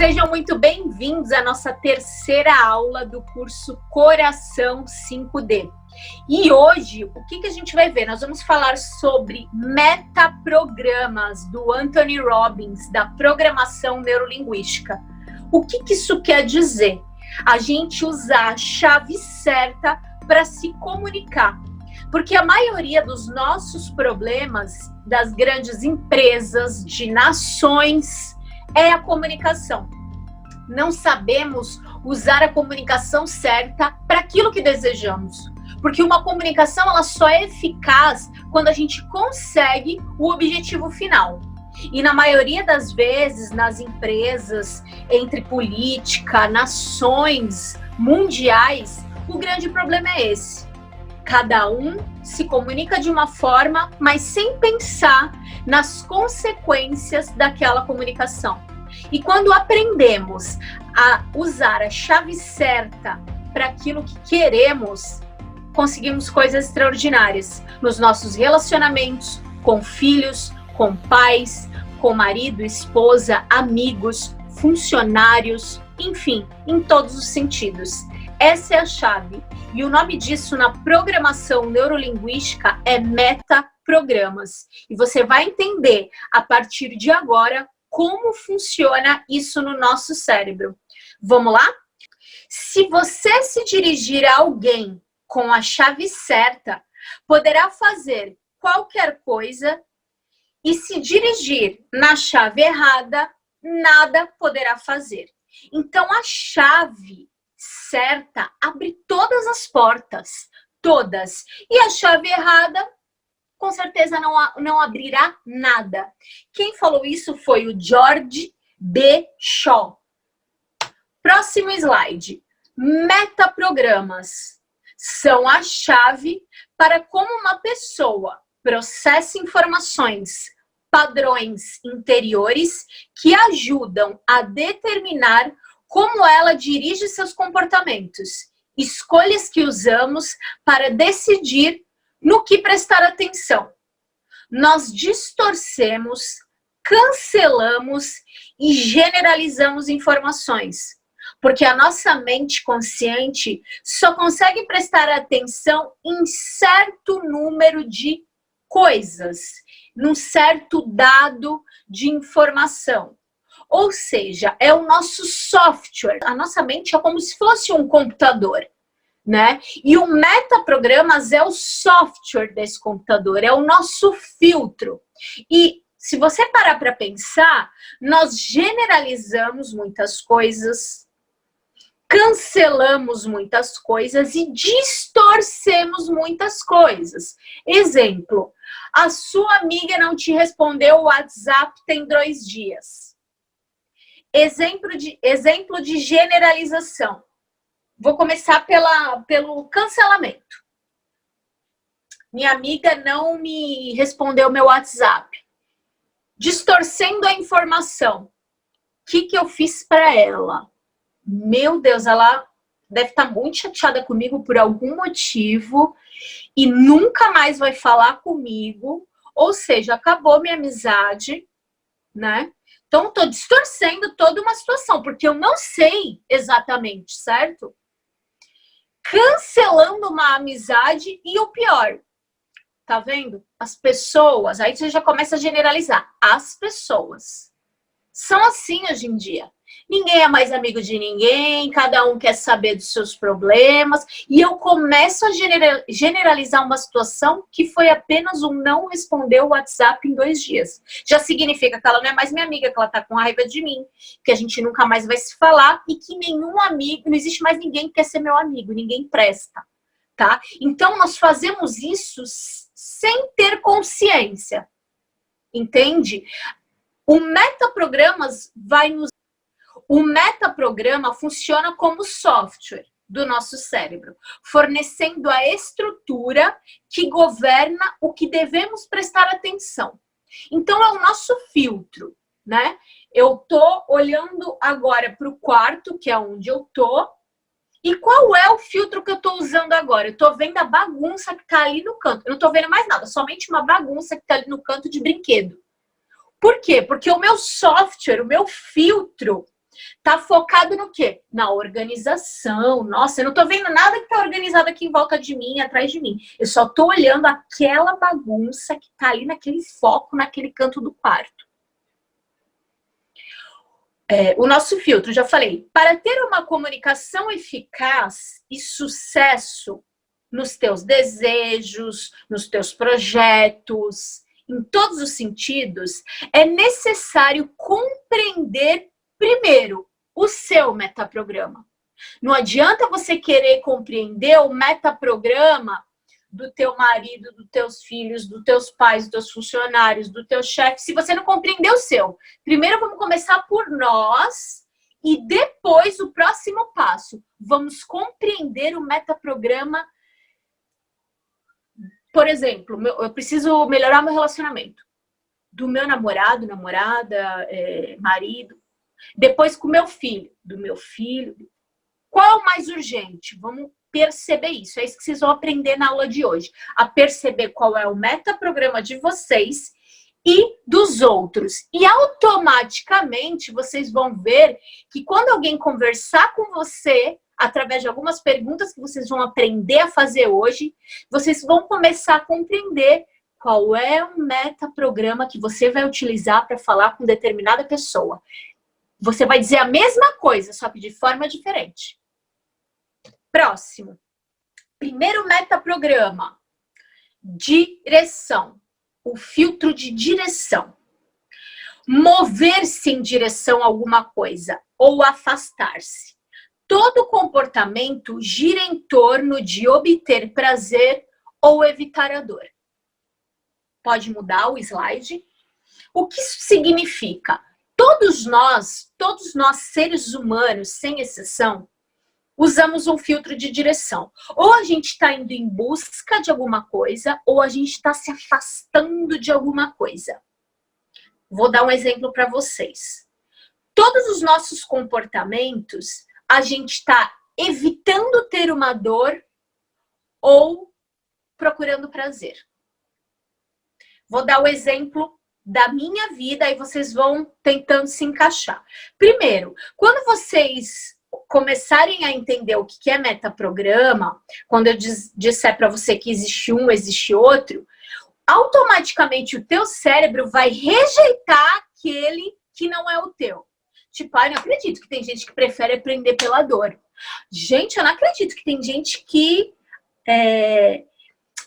Sejam muito bem-vindos à nossa terceira aula do curso Coração 5D. E hoje, o que a gente vai ver? Nós vamos falar sobre metaprogramas do Anthony Robbins, da programação neurolinguística. O que isso quer dizer? A gente usar a chave certa para se comunicar. Porque a maioria dos nossos problemas das grandes empresas, de nações, é a comunicação. Não sabemos usar a comunicação certa para aquilo que desejamos. Porque uma comunicação ela só é eficaz quando a gente consegue o objetivo final. E na maioria das vezes, nas empresas, entre política, nações mundiais, o grande problema é esse. Cada um se comunica de uma forma, mas sem pensar nas consequências daquela comunicação. E quando aprendemos a usar a chave certa para aquilo que queremos, conseguimos coisas extraordinárias nos nossos relacionamentos, com filhos, com pais, com marido, esposa, amigos, funcionários, enfim, em todos os sentidos. Essa é a chave. E o nome disso na programação neurolinguística é metaprogramas. E você vai entender a partir de agora como funciona isso no nosso cérebro. Vamos lá? Se você se dirigir a alguém com a chave certa, poderá fazer qualquer coisa e se dirigir na chave errada, nada poderá fazer. Então a chave certa abre todas as portas, todas. E a chave errada, com certeza não abrirá nada. Quem falou isso foi o George B. Shaw. Próximo slide. Metaprogramas são a chave para como uma pessoa processa informações, padrões interiores que ajudam a determinar como ela dirige seus comportamentos, escolhas que usamos para decidir no que prestar atenção. Nós distorcemos, cancelamos e generalizamos informações, porque a nossa mente consciente só consegue prestar atenção em certo número de coisas, num certo dado de informação. Ou seja, é o nosso software. A nossa mente é como se fosse um computador, né? E o metaprogramas é o software desse computador, é o nosso filtro. E se você parar para pensar, nós generalizamos muitas coisas, cancelamos muitas coisas e distorcemos muitas coisas. Exemplo, a sua amiga não te respondeu o WhatsApp tem 2 dias. Exemplo de generalização. Vou começar pelo cancelamento. Minha amiga não me respondeu meu WhatsApp. Distorcendo a informação. O que eu fiz para ela? Meu Deus, ela deve estar muito chateada comigo por algum motivo e nunca mais vai falar comigo. Ou seja, acabou minha amizade, né? Então, estou distorcendo toda uma situação, porque eu não sei exatamente, certo? Cancelando uma amizade e o pior, tá vendo? As pessoas, aí você já começa a generalizar. As pessoas são assim hoje em dia. Ninguém é mais amigo de ninguém, cada um quer saber dos seus problemas. E eu começo a generalizar uma situação que foi apenas um não responder o WhatsApp em 2 dias. Já significa que ela não é mais minha amiga, que ela tá com raiva de mim, que a gente nunca mais vai se falar e que nenhum amigo, não existe mais ninguém que quer ser meu amigo, ninguém presta, tá? Então nós fazemos isso sem ter consciência, entende? O metaprograma funciona como software do nosso cérebro, fornecendo a estrutura que governa o que devemos prestar atenção. Então, é o nosso filtro, né? Eu tô olhando agora para o quarto, que é onde eu tô, e qual é o filtro que eu tô usando agora? Eu tô vendo a bagunça que tá ali no canto. Eu não tô vendo mais nada, somente uma bagunça que tá ali no canto de brinquedo. Por quê? Porque o meu software, o meu filtro, Tá focado no quê? Na organização. Nossa, eu não tô vendo nada que tá organizado aqui em volta de mim, atrás de mim. Eu só tô olhando aquela bagunça que tá ali naquele foco, naquele canto do quarto. O nosso filtro, já falei, para ter uma comunicação eficaz e sucesso nos teus desejos, nos teus projetos, em todos os sentidos, é necessário compreender primeiro o seu metaprograma. Não adianta você querer compreender o metaprograma do teu marido, dos teus filhos, dos teus pais, dos teus funcionários, do teu chefe, se você não compreender o seu. Primeiro vamos começar por nós e depois o próximo passo. Vamos compreender o metaprograma. Por exemplo, eu preciso melhorar meu relacionamento. Do meu namorado, namorada, marido. Depois com o meu filho. Do meu filho. Qual é o mais urgente? Vamos perceber isso. É isso que vocês vão aprender na aula de hoje. A perceber qual é o metaprograma de vocês e dos outros. E automaticamente vocês vão ver que quando alguém conversar com você, através de algumas perguntas que vocês vão aprender a fazer hoje, vocês vão começar a compreender qual é o metaprograma que você vai utilizar para falar com determinada pessoa. Você vai dizer a mesma coisa, só que de forma diferente. Próximo. Primeiro metaprograma. Direção. O filtro de direção. Mover-se em direção a alguma coisa ou afastar-se. Todo comportamento gira em torno de obter prazer ou evitar a dor. Pode mudar o slide? O que isso significa? Todos nós seres humanos, sem exceção, usamos um filtro de direção. Ou a gente está indo em busca de alguma coisa, ou a gente está se afastando de alguma coisa. Vou dar um exemplo para vocês. Todos os nossos comportamentos, a gente está evitando ter uma dor ou procurando prazer. Vou dar o exemplo da minha vida e vocês vão tentando se encaixar. Primeiro, quando vocês começarem a entender o que é metaprograma, quando eu disser para você que existe um, existe outro, automaticamente o teu cérebro vai rejeitar aquele que não é o teu. Tipo, eu não acredito que tem gente que prefere aprender pela dor. Gente, eu não acredito que tem gente que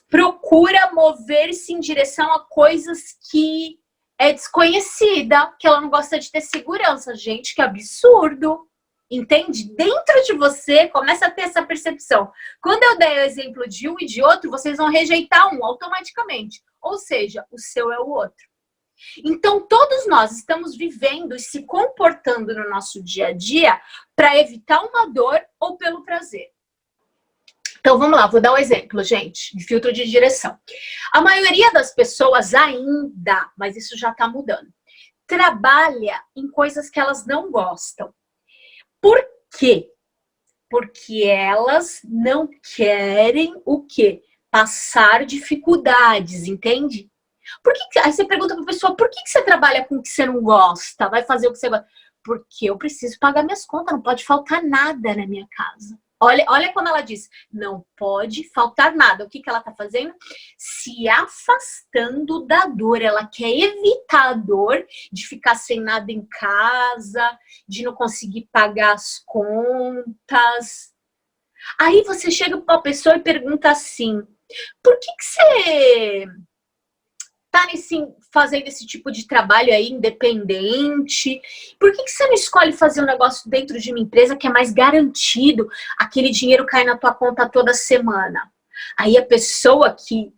procura mover-se em direção a coisas que é desconhecida, que ela não gosta de ter segurança. Gente, que absurdo. Entende? Dentro de você, começa a ter essa percepção. Quando eu der o exemplo de um e de outro, vocês vão rejeitar um automaticamente. Ou seja, o seu é o outro. Então, todos nós estamos vivendo e se comportando no nosso dia a dia para evitar uma dor ou pelo prazer. Então, vamos lá, vou dar um exemplo, gente, de filtro de direção. A maioria das pessoas ainda, mas isso já está mudando, trabalha em coisas que elas não gostam. Por quê? Porque elas não querem o quê? Passar dificuldades, entende? Aí você pergunta para a pessoa, por que você trabalha com o que você não gosta? Vai fazer o que você gosta? Porque eu preciso pagar minhas contas, não pode faltar nada na minha casa. Olha como ela diz, não pode faltar nada. O que ela está fazendo? Se afastando da dor. Ela quer evitar a dor de ficar sem nada em casa, de não conseguir pagar as contas. Aí você chega para uma pessoa e pergunta assim, por que você está fazendo esse tipo de trabalho aí independente? Por que você não escolhe fazer um negócio dentro de uma empresa que é mais garantido? Aquele dinheiro cai na tua conta toda semana. Aí a pessoa que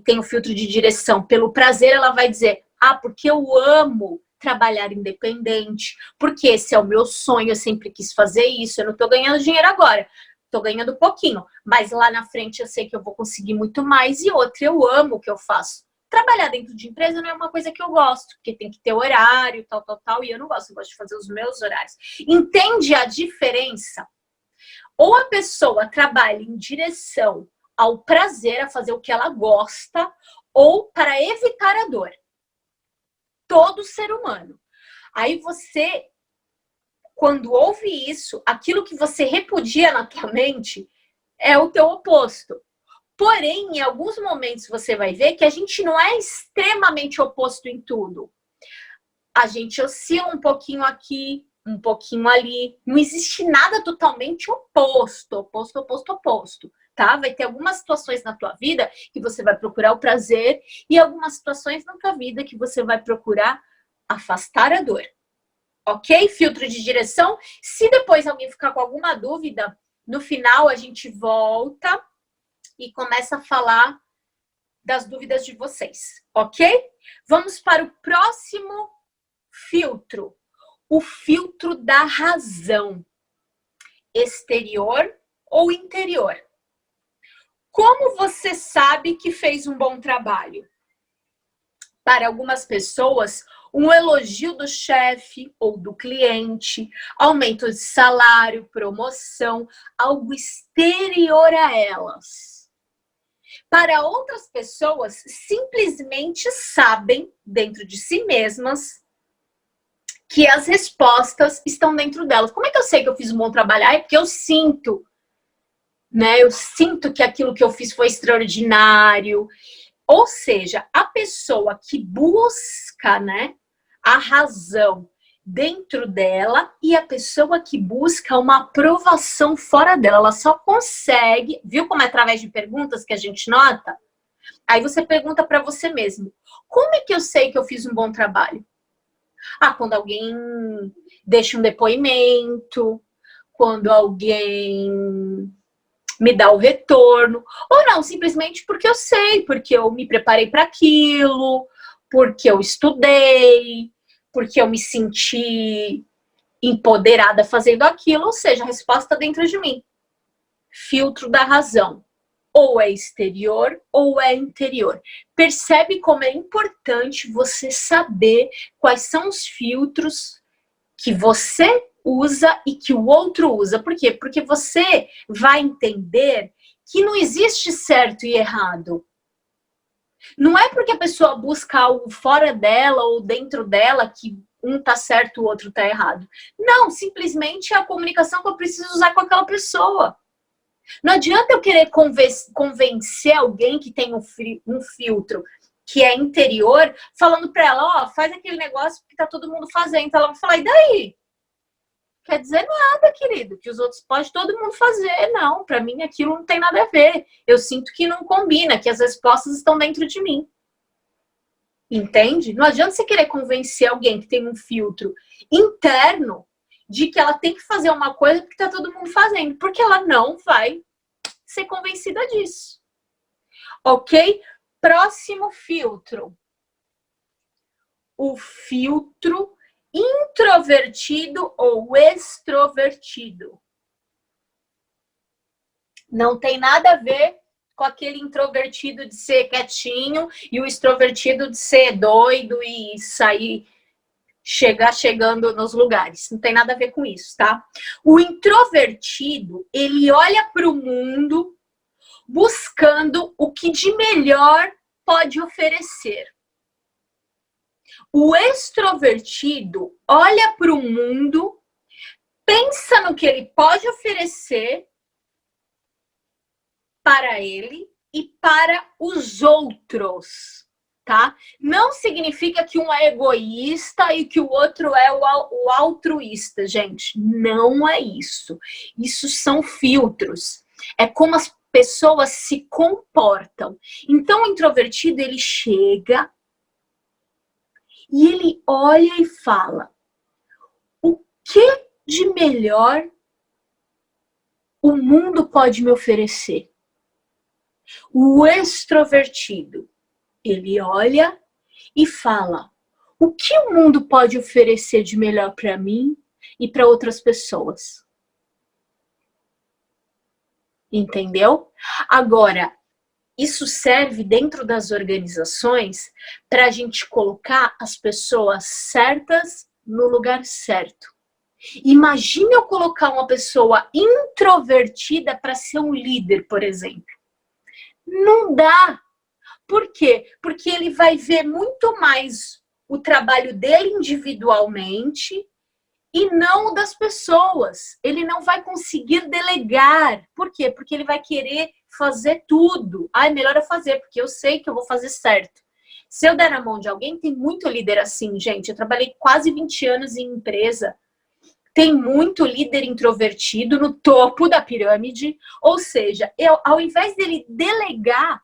tem o filtro de direção pelo prazer, ela vai dizer, porque eu amo trabalhar independente, porque esse é o meu sonho, eu sempre quis fazer isso, eu não estou ganhando dinheiro agora. Estou ganhando pouquinho, mas lá na frente eu sei que eu vou conseguir muito mais. E outra, eu amo o que eu faço. Trabalhar dentro de empresa não é uma coisa que eu gosto, porque tem que ter horário, tal, e eu não gosto, eu gosto de fazer os meus horários. Entende a diferença? Ou a pessoa trabalha em direção ao prazer, a fazer o que ela gosta, ou para evitar a dor. Todo ser humano. Aí você, quando ouve isso, aquilo que você repudia na tua mente é o teu oposto. Porém, em alguns momentos você vai ver que a gente não é extremamente oposto em tudo. A gente oscila um pouquinho aqui, um pouquinho ali. Não existe nada totalmente oposto, tá? Vai ter algumas situações na tua vida que você vai procurar o prazer e algumas situações na tua vida que você vai procurar afastar a dor. Ok? Filtro de direção. Se depois alguém ficar com alguma dúvida, no final a gente volta e começa a falar das dúvidas de vocês, ok? Vamos para o próximo filtro. O filtro da razão. Exterior ou interior? Como você sabe que fez um bom trabalho? Para algumas pessoas, um elogio do chefe ou do cliente, aumento de salário, promoção, algo exterior a elas. Para outras pessoas, simplesmente sabem, dentro de si mesmas, que as respostas estão dentro delas. Como é que eu sei que eu fiz um bom trabalho? É porque eu sinto, né? Eu sinto que aquilo que eu fiz foi extraordinário. Ou seja, a pessoa que busca, né, a razão dentro dela e a pessoa que busca uma aprovação fora dela, ela só consegue, viu como é através de perguntas que a gente nota? Aí você pergunta para você mesmo, como é que eu sei que eu fiz um bom trabalho? Ah, quando alguém deixa um depoimento, quando alguém me dá o retorno, ou não, simplesmente porque eu sei, porque eu me preparei para aquilo, porque eu estudei, porque eu me senti empoderada fazendo aquilo, ou seja, a resposta dentro de mim. Filtro da razão. Ou é exterior ou é interior. Percebe como é importante você saber quais são os filtros que você usa e que o outro usa. Por quê? Porque você vai entender que não existe certo e errado. Não é porque a pessoa busca algo fora dela ou dentro dela que um tá certo, o outro tá errado. Não, simplesmente é a comunicação que eu preciso usar com aquela pessoa. Não adianta eu querer convencer alguém que tem um filtro que é interior, falando para ela, ó, faz aquele negócio que tá todo mundo fazendo. Então ela vai falar, e daí? Quer dizer nada, querido, que os outros pode todo mundo fazer. Não, para mim aquilo não tem nada a ver. Eu sinto que não combina, que as respostas estão dentro de mim. Entende? Não adianta você querer convencer alguém que tem um filtro interno de que ela tem que fazer uma coisa porque tá todo mundo fazendo, porque ela não vai ser convencida disso. Ok? Próximo filtro. O filtro introvertido ou extrovertido. Não tem nada a ver com aquele introvertido de ser quietinho e o extrovertido de ser doido e sair, chegando nos lugares. Não tem nada a ver com isso, tá? O introvertido, ele olha para o mundo buscando o que de melhor pode oferecer. O extrovertido olha para o mundo, pensa no que ele pode oferecer para ele e para os outros, tá? Não significa que um é egoísta e que o outro é o altruísta, gente. Não é isso. Isso são filtros. É como as pessoas se comportam. Então, o introvertido, ele chega e ele olha e fala: o que de melhor o mundo pode me oferecer? O extrovertido, ele olha e fala: o que o mundo pode oferecer de melhor para mim e para outras pessoas? Entendeu? Agora, isso serve dentro das organizações para a gente colocar as pessoas certas no lugar certo. Imagine eu colocar uma pessoa introvertida para ser um líder, por exemplo. Não dá. Por quê? Porque ele vai ver muito mais o trabalho dele individualmente e não o das pessoas. Ele não vai conseguir delegar. Por quê? Porque ele vai querer fazer tudo. Ah, é melhor eu fazer, porque eu sei que eu vou fazer certo. Se eu der na mão de alguém, tem muito líder assim, gente. Eu trabalhei quase 20 anos em empresa. Tem muito líder introvertido no topo da pirâmide. Ou seja, ao invés dele delegar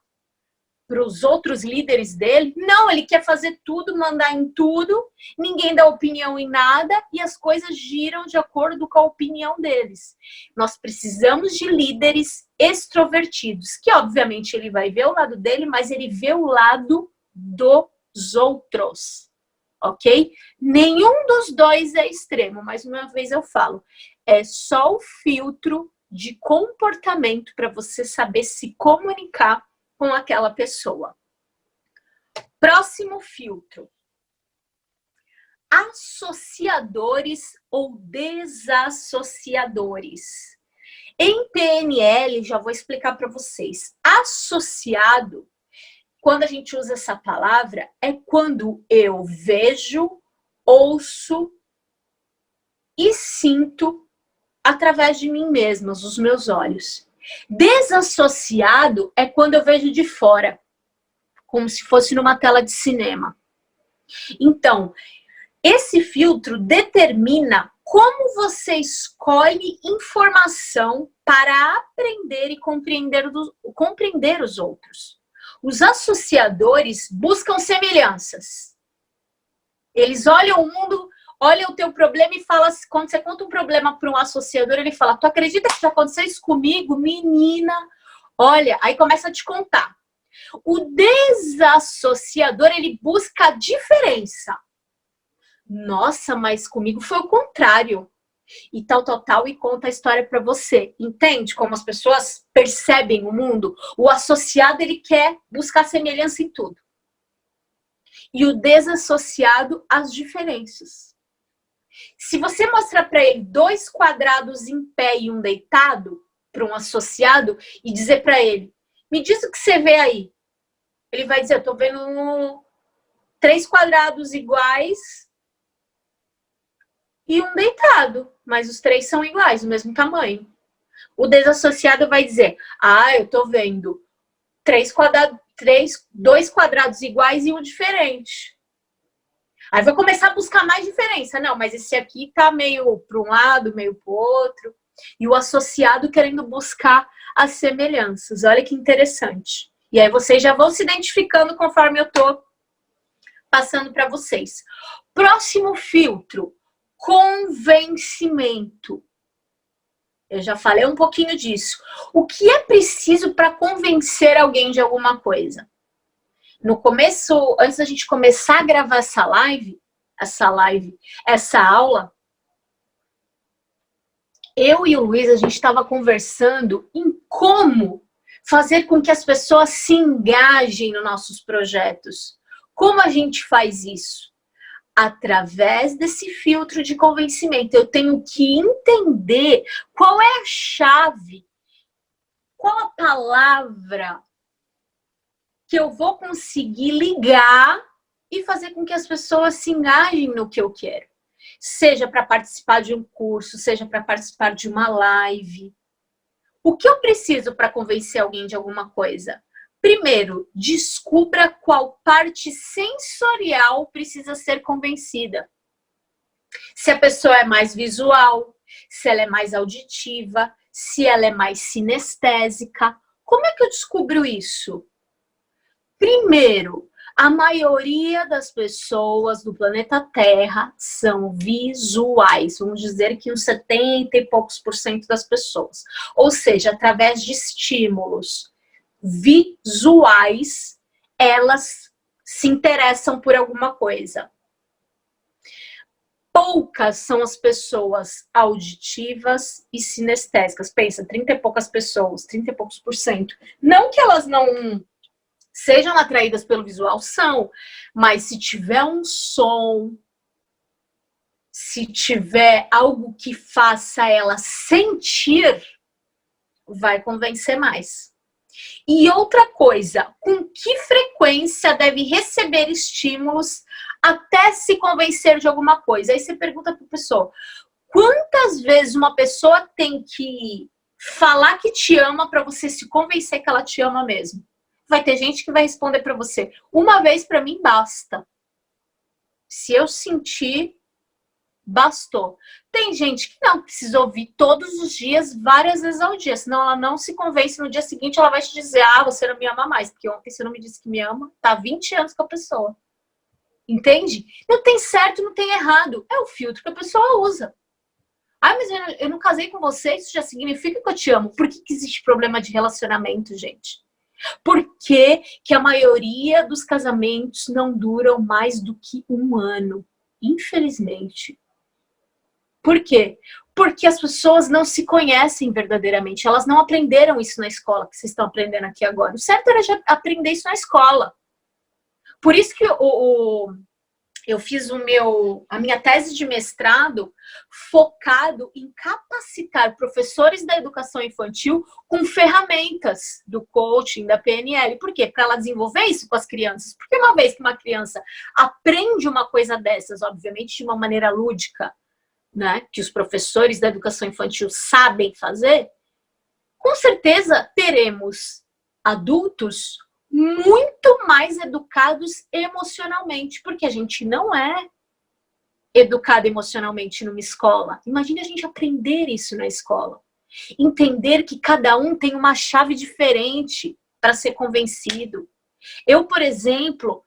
para os outros líderes dele, não, ele quer fazer tudo, mandar em tudo, ninguém dá opinião em nada e as coisas giram de acordo com a opinião deles. Nós precisamos de líderes extrovertidos, que obviamente ele vai ver o lado dele, mas ele vê o lado dos outros, ok? Nenhum dos dois é extremo, mais uma vez eu falo, é só o filtro de comportamento para você saber se comunicar com aquela pessoa. Próximo filtro. Associadores ou desassociadores. Em PNL, já vou explicar para vocês. Associado, quando a gente usa essa palavra, é quando eu vejo, ouço e sinto através de mim mesma, os meus olhos. Desassociado é quando eu vejo de fora, como se fosse numa tela de cinema. Então, esse filtro determina como você escolhe informação para aprender e compreender os outros. Os associadores buscam semelhanças. Eles olham o mundo, olha o teu problema e fala, quando você conta um problema para um associador, ele fala, tu acredita que já aconteceu isso comigo? Menina, olha, aí começa a te contar. O desassociador, ele busca a diferença. Nossa, mas comigo foi o contrário. E tal, e conta a história para você. Entende como as pessoas percebem o mundo? O associado, ele quer buscar semelhança em tudo. E o desassociado, as diferenças. Se você mostrar para ele 2 quadrados em pé e um deitado, para um associado, e dizer para ele, me diz o que você vê aí. Ele vai dizer, eu estou vendo 3 quadrados iguais e um deitado, mas os 3 são iguais, do mesmo tamanho. O desassociado vai dizer, eu estou vendo 2 quadrados iguais e um diferente. Aí vai começar a buscar mais diferença. Não, mas esse aqui tá meio para um lado, meio para o outro. E o associado querendo buscar as semelhanças. Olha que interessante. E aí vocês já vão se identificando conforme eu tô passando para vocês. Próximo filtro, convencimento. Eu já falei um pouquinho disso. O que é preciso para convencer alguém de alguma coisa? No começo, antes da gente começar a gravar essa aula, eu e o Luiz, a gente estava conversando em como fazer com que as pessoas se engajem nos nossos projetos. Como a gente faz isso? Através desse filtro de convencimento. Eu tenho que entender qual é a chave, qual a palavra que eu vou conseguir ligar e fazer com que as pessoas se engajem no que eu quero. Seja para participar de um curso, seja para participar de uma live. O que eu preciso para convencer alguém de alguma coisa? Primeiro, descubra qual parte sensorial precisa ser convencida. Se a pessoa é mais visual, se ela é mais auditiva, se ela é mais sinestésica. Como é que eu descubro isso? Primeiro, a maioria das pessoas do planeta Terra são visuais. Vamos dizer que uns 70 e poucos % das pessoas. Ou seja, através de estímulos visuais, elas se interessam por alguma coisa. Poucas são as pessoas auditivas e sinestésicas. Pensa, 30 e poucas pessoas, 30 e poucos %. Não que elas não sejam atraídas pelo visual, são, mas se tiver um som, se tiver algo que faça ela sentir, vai convencer mais. E outra coisa, com que frequência deve receber estímulos até se convencer de alguma coisa? Aí você pergunta para a pessoa, quantas vezes uma pessoa tem que falar que te ama para você se convencer que ela te ama mesmo? Vai ter gente que vai responder para você, uma vez para mim basta. Se eu sentir, bastou. Tem gente que não, precisa ouvir todos os dias, várias vezes ao dia, senão ela não se convence, no dia seguinte ela vai te dizer, ah, você não me ama mais, porque ontem você não me disse que me ama, tá 20 anos com a pessoa. Entende? Não tem certo, não tem errado, é o filtro que a pessoa usa. Ah, mas eu não casei com você, isso já significa que eu te amo. Por que existe problema de relacionamento, gente? Por que que a maioria dos casamentos não duram mais do que um ano? Infelizmente. Por quê? Porque as pessoas não se conhecem verdadeiramente. Elas não aprenderam isso na escola, que vocês estão aprendendo aqui agora. O certo era já aprender isso na escola. Por isso que eu fiz a minha tese de mestrado focado em capacitar professores da educação infantil com ferramentas do coaching, da PNL. Por quê? Para ela desenvolver isso com as crianças. Porque uma vez que uma criança aprende uma coisa dessas, obviamente de uma maneira lúdica, né, que os professores da educação infantil sabem fazer, com certeza teremos adultos muito mais educados emocionalmente, porque a gente não é educado emocionalmente numa escola. Imagine a gente aprender isso na escola. Entender que cada um tem uma chave diferente para ser convencido. Eu, por exemplo,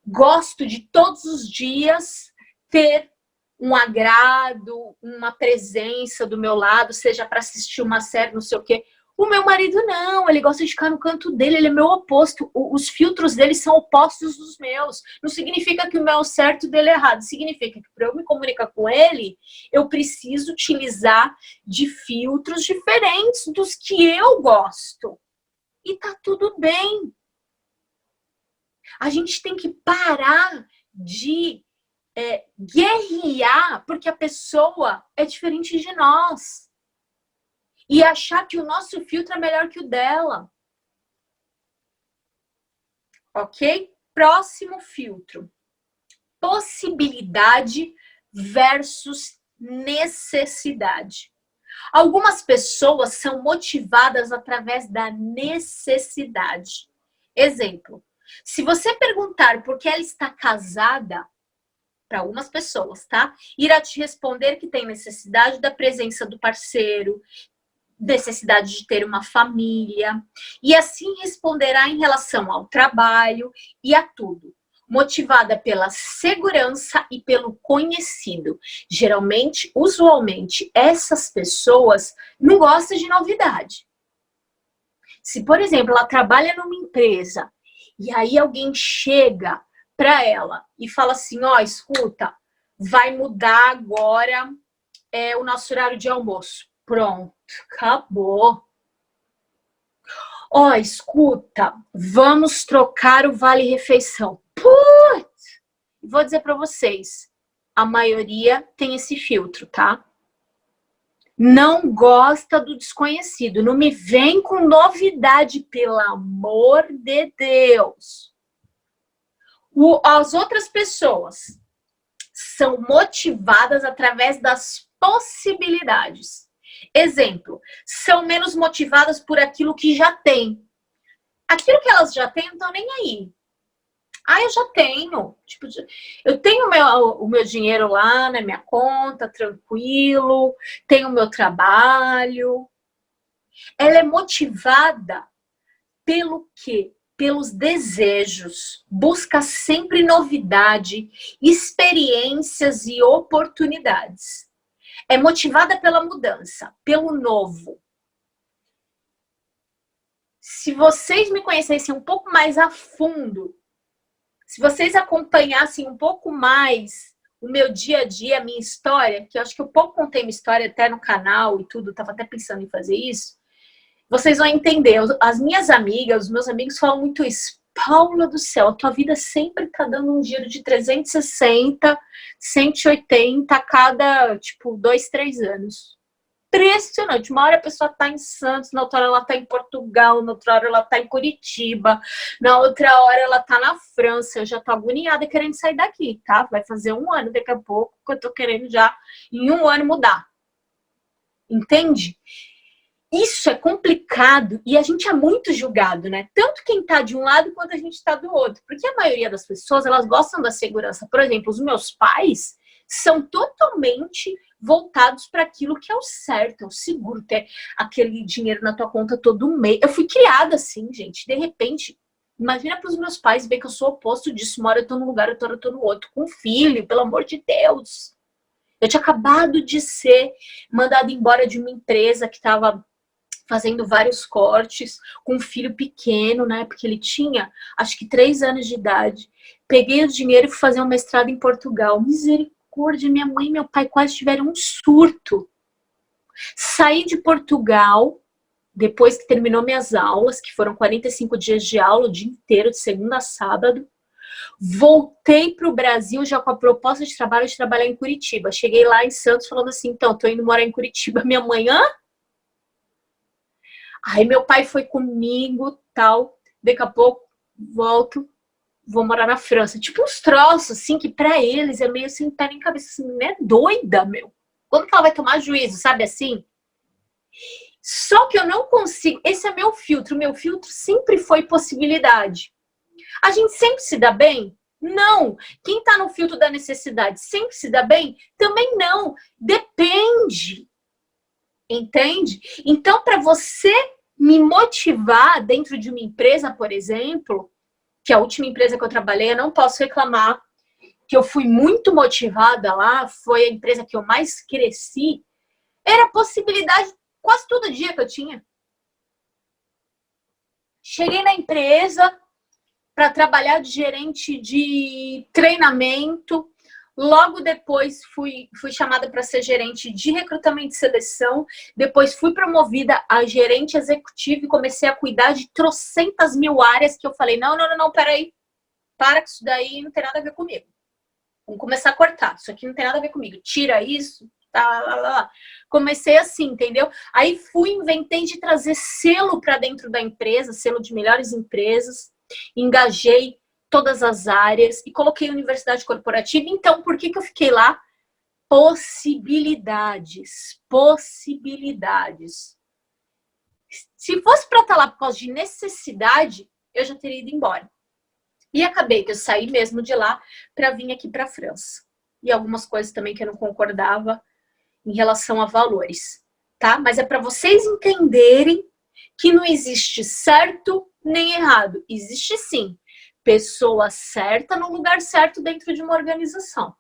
gosto de todos os dias ter um agrado, uma presença do meu lado, seja para assistir uma série, não sei o quê. O meu marido não, ele gosta de ficar no canto dele, ele é meu oposto. Os filtros dele são opostos dos meus. Não significa que o meu é o certo e o dele é errado. Significa que para eu me comunicar com ele, eu preciso utilizar de filtros diferentes dos que eu gosto. E tá tudo bem. A gente tem que parar de guerrear porque a pessoa é diferente de nós. E achar que o nosso filtro é melhor que o dela. Ok? Próximo filtro. Possibilidade versus necessidade. Algumas pessoas são motivadas através da necessidade. Exemplo, se você perguntar por que ela está casada, para algumas pessoas, tá? Irá te responder que tem necessidade da presença do parceiro, necessidade de ter uma família, e assim responderá em relação ao trabalho e a tudo, motivada pela segurança e pelo conhecido. Geralmente, usualmente, essas pessoas não gostam de novidade. Se, por exemplo, ela trabalha numa empresa e aí alguém chega para ela e fala assim, ó, escuta, vai mudar agora o nosso horário de almoço. Pronto, acabou. Ó, escuta, vamos trocar o vale-refeição. Putz! Vou dizer para vocês, a maioria tem esse filtro, tá? Não gosta do desconhecido. Não me vem com novidade, pelo amor de Deus. As outras pessoas são motivadas através das possibilidades. Exemplo, são menos motivadas por aquilo que já tem. Aquilo que elas já têm, não estão nem aí. Ah, eu já tenho. Tipo, eu tenho o meu dinheiro lá na minha conta, tranquilo, tenho o meu trabalho. Ela é motivada pelo quê? Pelos desejos. Busca sempre novidade, experiências e oportunidades. É motivada pela mudança, pelo novo. Se vocês me conhecessem um pouco mais a fundo, se vocês acompanhassem um pouco mais o meu dia a dia, a minha história, que eu acho que eu pouco contei minha história até no canal e tudo, estava até pensando em fazer isso, vocês vão entender. As minhas amigas, os meus amigos falam muito isso. Paula do céu, a tua vida sempre tá dando um giro de 360, 180 a cada, tipo, 2, 3 anos. impressionante. Uma hora a pessoa tá em Santos, na outra hora ela tá em Portugal, na outra hora ela tá em Curitiba, na outra hora ela tá na França. Eu já tô agoniada querendo sair daqui, tá? Vai fazer 1 ano daqui a pouco que eu tô querendo já, em 1 ano, mudar. Entende? Isso é complicado e a gente é muito julgado, né? Tanto quem tá de um lado quanto a gente tá do outro. Porque a maioria das pessoas, elas gostam da segurança. Por exemplo, os meus pais são totalmente voltados para aquilo que é o certo, é o seguro, ter aquele dinheiro na tua conta todo mês. Eu fui criada assim, gente. De repente, imagina para os meus pais ver que eu sou o oposto disso. Uma hora eu tô num lugar, outra hora eu tô no outro. Com filho, pelo amor de Deus. Eu tinha acabado de ser mandada embora de uma empresa que estava fazendo vários cortes, com um filho pequeno, né? Porque ele tinha, acho que 3 anos de idade. Peguei o dinheiro e fui fazer um mestrado em Portugal. Misericórdia, minha mãe e meu pai quase tiveram um surto. Saí de Portugal, depois que terminou minhas aulas, que foram 45 dias de aula, o dia inteiro, de segunda a sábado. Voltei para o Brasil já com a proposta de trabalhar em Curitiba. Cheguei lá em Santos falando assim, então, tô indo morar em Curitiba. Minha mãe, hã? Aí meu pai foi comigo, tal. Daqui a pouco, volto, vou morar na França. Tipo uns troços, assim, que pra eles é meio sem pé nem cabeça. Assim, não é doida, meu? Quando que ela vai tomar juízo, sabe assim? Só que eu não consigo... Esse é meu filtro. Meu filtro sempre foi possibilidade. A gente sempre se dá bem? Não. Quem tá no filtro da necessidade sempre se dá bem? Também não. Depende. Entende? Então, para você me motivar dentro de uma empresa, por exemplo, que a última empresa que eu trabalhei, eu não posso reclamar, que eu fui muito motivada lá, foi a empresa que eu mais cresci, era possibilidade quase todo dia que eu tinha. Cheguei na empresa para trabalhar de gerente de treinamento. Logo depois fui chamada para ser gerente de recrutamento e seleção. Depois fui promovida a gerente executiva e comecei a cuidar de trocentas mil áreas que eu falei, não, peraí. Para que isso daí não tem nada a ver comigo. Vamos começar a cortar. Isso aqui não tem nada a ver comigo. Tira isso. Tá. Comecei assim, entendeu? Aí inventei de trazer selo para dentro da empresa, selo de melhores empresas. Engajei todas as áreas e coloquei universidade corporativa. Então, por que eu fiquei lá? Possibilidades. Se fosse para estar lá por causa de necessidade, eu já teria ido embora. E acabei que eu saí mesmo de lá para vir aqui para a França. E algumas coisas também que eu não concordava em relação a valores, tá? Mas é para vocês entenderem que não existe certo nem errado. Existe sim pessoa certa no lugar certo dentro de uma organização.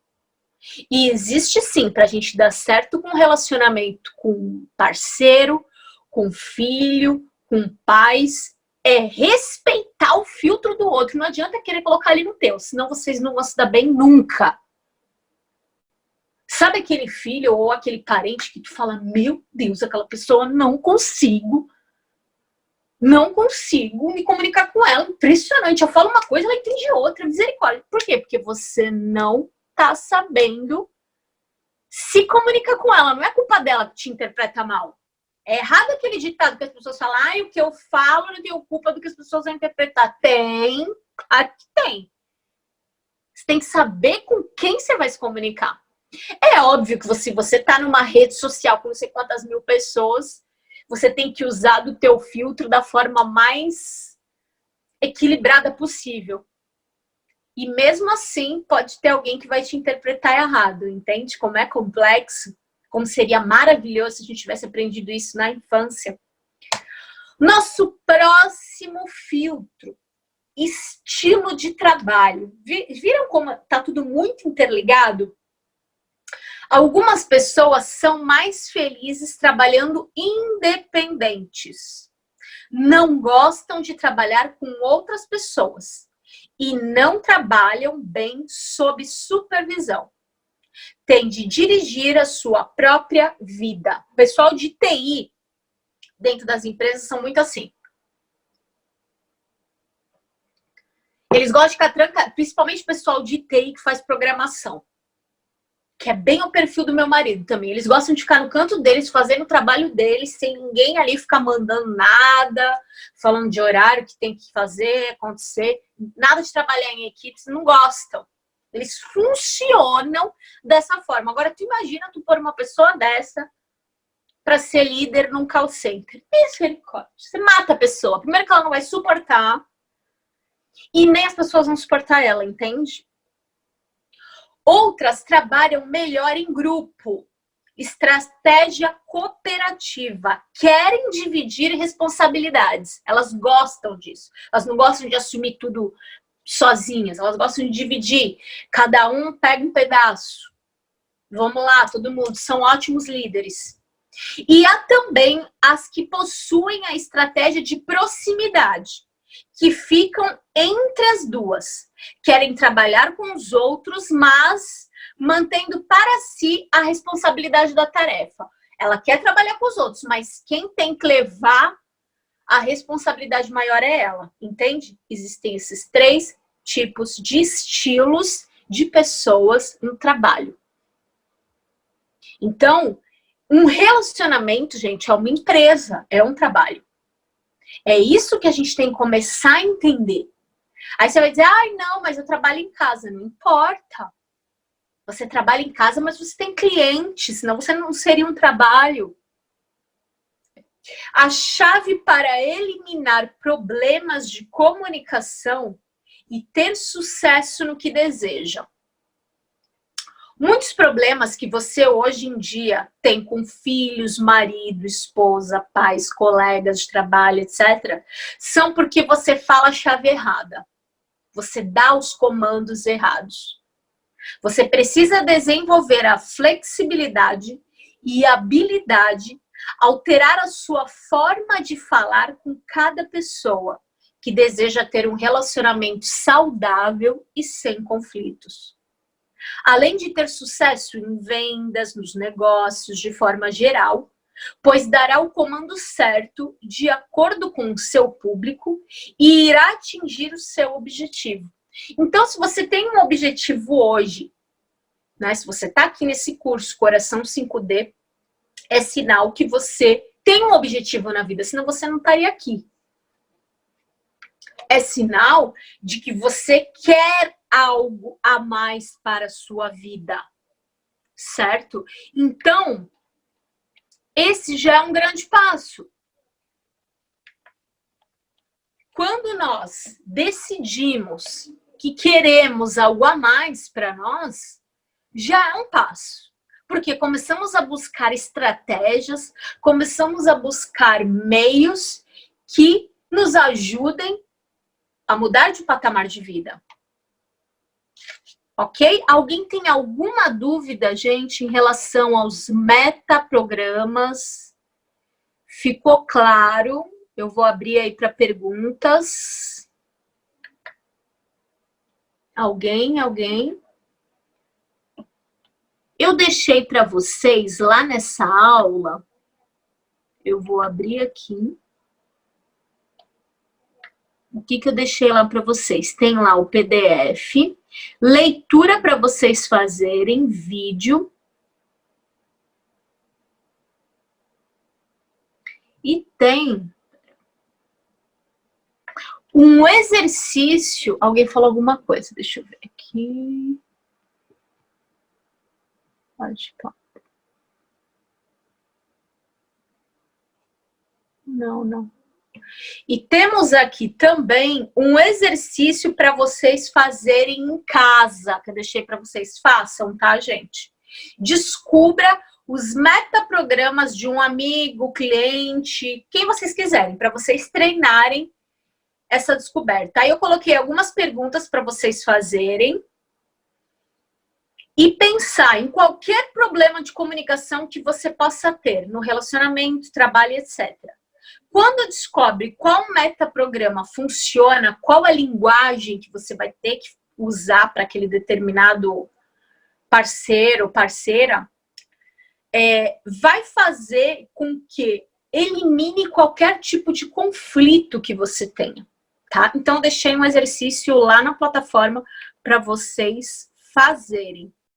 E existe sim, para a gente dar certo com relacionamento com parceiro, com filho, com pais, é respeitar o filtro do outro. Não adianta querer colocar ali no teu, senão vocês não vão se dar bem nunca. Sabe aquele filho ou aquele parente que tu fala, meu Deus, aquela pessoa não consigo me comunicar com ela. Impressionante. Eu falo uma coisa, ela entende outra. Misericórdia. Por quê? Porque você não tá sabendo se comunicar com ela. Não é culpa dela que te interpreta mal. É errado aquele ditado que as pessoas falam, o que eu falo não tenho culpa do que as pessoas vão interpretar. Tem, aqui tem. Você tem que saber com quem você vai se comunicar. É óbvio que se você tá numa rede social com não sei quantas mil pessoas, você tem que usar do teu filtro da forma mais equilibrada possível. E mesmo assim, pode ter alguém que vai te interpretar errado, entende? Como é complexo, como seria maravilhoso se a gente tivesse aprendido isso na infância. Nosso próximo filtro, estilo de trabalho. Viram como tá tudo muito interligado? Algumas pessoas são mais felizes trabalhando independentes. Não gostam de trabalhar com outras pessoas. E não trabalham bem sob supervisão. Tem de dirigir a sua própria vida. O pessoal de TI, dentro das empresas, são muito assim. Eles gostam de ficar trancados, principalmente o pessoal de TI que faz programação. que é bem o perfil do meu marido também. Eles gostam de ficar no canto deles, fazendo o trabalho deles, sem ninguém ali ficar mandando nada, falando de horário que tem que fazer, acontecer. Nada de trabalhar em equipes, não gostam. Eles funcionam dessa forma. Agora, tu imagina tu pôr uma pessoa dessa para ser líder num call center. Misericórdia. Você mata a pessoa. Primeiro que ela não vai suportar e nem as pessoas vão suportar ela, entende? Outras trabalham melhor em grupo. Estratégia cooperativa. Querem dividir responsabilidades. Elas gostam disso. Elas não gostam de assumir tudo sozinhas. Elas gostam de dividir. Cada um pega um pedaço. Vamos lá, todo mundo. São ótimos líderes. E há também as que possuem a estratégia de proximidade, que ficam entre as duas. Querem trabalhar com os outros, mas mantendo para si a responsabilidade da tarefa. Ela quer trabalhar com os outros, mas quem tem que levar a responsabilidade maior é ela, entende? Existem esses 3 tipos de estilos de pessoas no trabalho. Então, um relacionamento, gente, é uma empresa, é um trabalho. É isso que a gente tem que começar a entender. Aí você vai dizer, ai, não, mas eu trabalho em casa. Não importa. Você trabalha em casa, mas você tem clientes, senão você não seria um trabalho. A chave para eliminar problemas de comunicação e ter sucesso no que deseja. Muitos problemas que você hoje em dia tem com filhos, marido, esposa, pais, colegas de trabalho, etc., são porque você fala a chave errada. Você dá os comandos errados. Você precisa desenvolver a flexibilidade e a habilidade, alterar a sua forma de falar com cada pessoa que deseja ter um relacionamento saudável e sem conflitos. Além de ter sucesso em vendas, nos negócios, de forma geral, pois dará o comando certo de acordo com o seu público e irá atingir o seu objetivo. Então, se você tem um objetivo hoje, né, se você está aqui nesse curso Coração 5D, é sinal que você tem um objetivo na vida, senão você não estaria aqui. É sinal de que você quer algo a mais para a sua vida, certo? Então, esse já é um grande passo. Quando nós decidimos que queremos algo a mais para nós, já é um passo. Porque começamos a buscar estratégias, começamos a buscar meios que nos ajudem a mudar de patamar de vida. Ok? Alguém tem alguma dúvida, gente, em relação aos metaprogramas? Ficou claro? Eu vou abrir aí para perguntas. Alguém? Eu deixei para vocês lá nessa aula, eu vou abrir aqui. O que eu deixei lá para vocês? Tem lá o PDF, leitura para vocês fazerem, vídeo. E tem um exercício. Alguém falou alguma coisa? Deixa eu ver aqui. Não. E temos aqui também um exercício para vocês fazerem em casa, que eu deixei para vocês. Façam, tá, gente? Descubra os metaprogramas de um amigo, cliente, quem vocês quiserem, para vocês treinarem essa descoberta. Aí eu coloquei algumas perguntas para vocês fazerem e pensar em qualquer problema de comunicação que você possa ter no relacionamento, trabalho, etc. Quando descobre qual metaprograma funciona, qual a linguagem que você vai ter que usar para aquele determinado parceiro ou parceira, vai fazer com que elimine qualquer tipo de conflito que você tenha, tá? Então, deixei um exercício lá na plataforma para vocês fazerem.